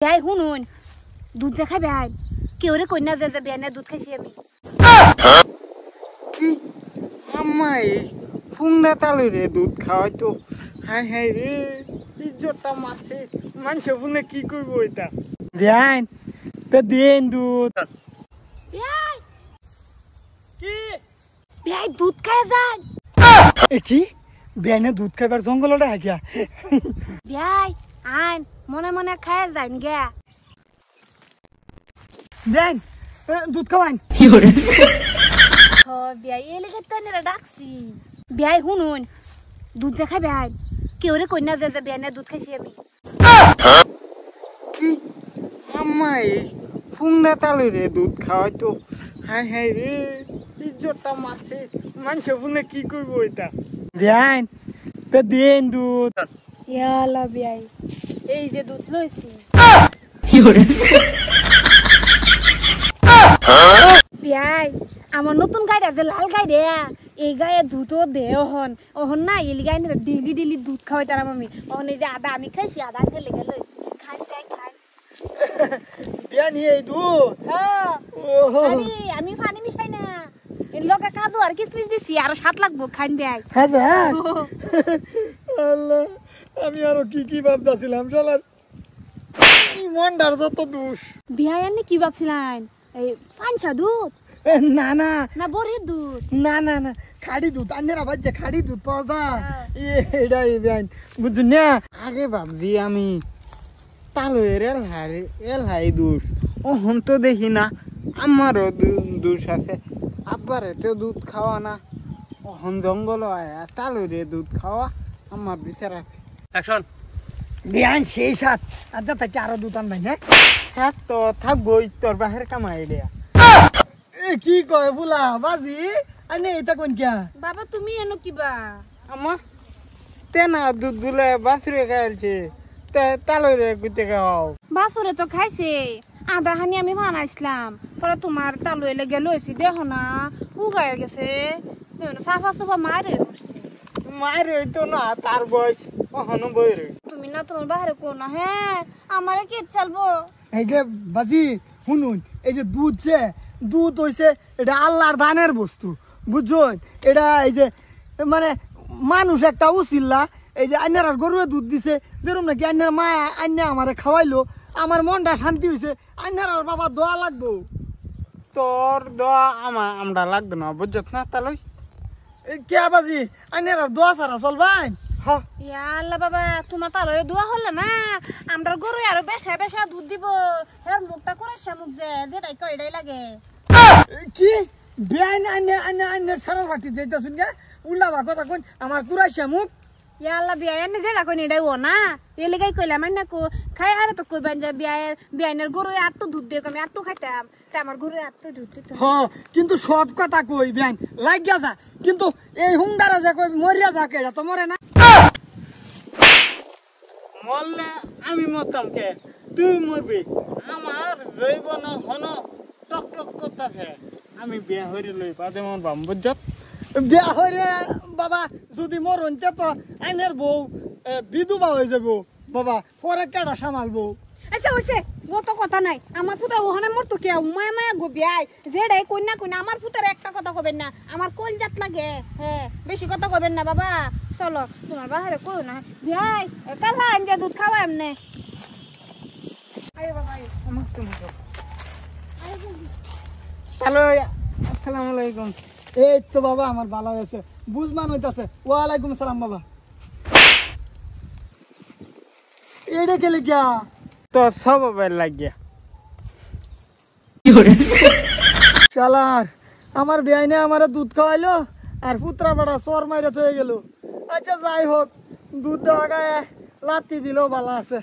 ভাই শুনুন, দুধ যে খাই ভাই কেউ রে কন্যা যে যে বিয়ানে দুধ খাইছি আমি। কি আমাই ফুংনা তালু রে দুধ খাওয়াই তো হাই হাই রে ইজ্জতটা মাঠে মানুষে ফুনে কি করবো এটা দেন তো দেন দুধ ভাই কি ভাই দুধ খাই যান। কি বিয়ানে দুধ খাইবার জঙ্গলটা হাকিয়া ভাই আইন মনে মনে খাই যান গে। দেন দুধ খাওয়ান ভাই এলাকার তানেরা ডাকছি। ভাই শুনুন, দুধ যে খাই ভাই কেউ রে কন্যা যে যে বিয়ানে দুধ খাইছি আমি। কি আমাই ফুংনা তালু রে দুধ খাওয়াই তো হাই হাই রে ইজ্জতটা মাঠে মানুষে ফুনে কি করবো এটা দেন তো দেন দুধ ইয়ালা ভাই এই যে দুধ লইছি। ভাই আমার নতুন গাড়ি যে লাল গাড়ি এই গায়ে দুধও দে অহন অহন না এলি গাই ডেলি ডেলি দুধ খাওয়াই তার আমি অহন এই যে আদা আমি খাইছি আদা খেলে গেল খাই খাই খাই বিয়ানি এই দুধ হ্যাঁ ওহো আরে আমি পানি মিশাই না এর লগে কাজু আর কিসমিস দিছি আর 7 লাগবো খাইন ভাই। হ্যাঁ আল্লাহ আমি আরো কি কি ভাবতাছিলাম শালার মনটার যত দোষ বিয়াই আনি কি ভাবছিলেন এই পাঁচা দুধ না না না বড়ির দুধ না না না খাড়ি দুধ আন্যেরা বাজছে খাড়ি দুধ পাওয়া যায় এটাই বিয়ান বুঝুন না আগে ভাবছি আমি তালু এল হাই দোষ ওহন তো দেখি না আমারও দোষ আছে আব্বার তো দুধ খাওয়া না ওহন জঙ্গল আয়া তালু রে দুধ খাওয়া আমার বিচার আছে অ্যাকশন বিয়ান সেই সাত আচ্ছা তাকে আরো দুধ আনবাই হ্যাঁ সাত তো থাকবোই তোর বাহের কামাই দেয়া কি কয় বুলা বাজি আনে এটা কোন কিয়া বাবা তুমি এনো কিবা আমা তেনা দুধ গুলা বাছরে খাইছে তে তালু রে গুতে খাও বাসরে তো খাইছে আধা হানি আমি বানাইছিলাম পরে তোমার তালু এলে গেল এসি দেখো না উগায় গেছে সাফা সাফা মারে মায়ের তো না তার বয়স কখনো বই রে তুমি না তোমার বাহারে কো না হ্যাঁ আমারে কে চালবো এই যে বাজি শুনুন এই যে দুধ হইছে এটা আল্লাহর দানের বস্তু বুঝছেন এটা এই যে মানে মানুষ একটা উচিল্লা এই যে আন্যার গরুয়ে দুধ দিছে যেরকম নাকি আন্যার মা আন্যা আমারে খাওয়াইলো আমার মনটা শান্তি হয়েছে আন্যার বাবা দোয়া লাগবো তোর দোয়া আমরা লাগবে না বুঝছত না তাহলে কে বাজি আন্যার দোয়া ছাড়া চলবাই হ্যাঁ ইয়া আল্লাহ বাবা তোমার তালু দোয়া হলো না আমরা গরু আরো বেশা বেশা দুধ দিব হ্যাঁ মুখটা করে মুখ যে যেটাই কয়টাই লাগে কি বেআইন আন্যের সারা ফাটি যেটা শুনগে উল্লা বা কথা কোন আমার কুরাইছে মুখ ইয়া আল্লাহ বিয়ান যেটা কই এটাই ও না এলে গাই কইলাম না কো খাই আর তো কইবেন যে বিয়ানের গরু আটটু দুধ দিয়ে আমি আটটু খাইতাম তা আমার গরু আটটু দুধ দিত হ্যাঁ কিন্তু সব কথা কই বেআইন লাগিয়া যা কিন্তু এই হুংদারা যে কই মরিয়া যা কেডা তো মরে না মরলে আমি মরতাম কে তুই মরবি আমার জৈবন হন টক টক করতেছে আমি বিয়া হইরে লই বাদে মন বাম বুঝছত বিয়া হইরে বাবা যদি মরন তে তো আইনের বউ বিধবা হয়ে যাব বাবা পরে কেডা সামালবো আচ্ছা হইছে কত কথা নাই আমার পুতা ওখানে মরতো কে মায়া মায়া গো বিয়াই যেটাই কইনা কইনা আমার পুতার একটা কথা কবেন না আমার কোল জাত লাগে হ্যাঁ বেশি কথা কবেন না বাবা চলো তোমার বাহারে কই না বিয়াই কালা আনজা দুধ খাওয়া এমনে আরে বাবা আমার তো হ্যালো আসসালামু আলাইকুম এই তো বাবা আমার ভালো হয়েছে বুঝমান হইতাছে ওয়ালাইকুম সালাম বাবা এডে কেলে গিয়া তো সব বাবার লাগিয়া চালার আমার বেআইনে আমার দুধ খাওয়াইলো আর পুত্রা বাড়া সর মাইরা হয়ে গেল আচ্ছা যাই হোক দুধ দেওয়া গায়ে লাত্তি দিলেও ভালো আছে।